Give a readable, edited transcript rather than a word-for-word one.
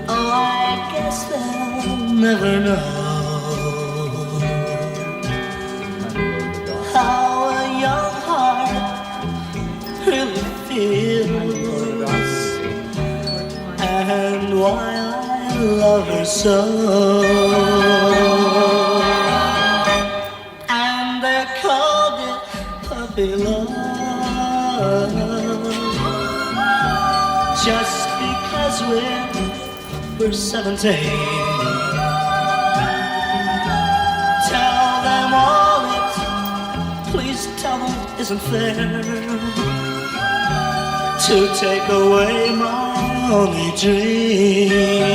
Oh, I guess they'll never know how a young heart really feels and why I love her so. And they called it puppy love, just because we're 17. Tell them all it, please tell them it isn't fair to take away my only dream.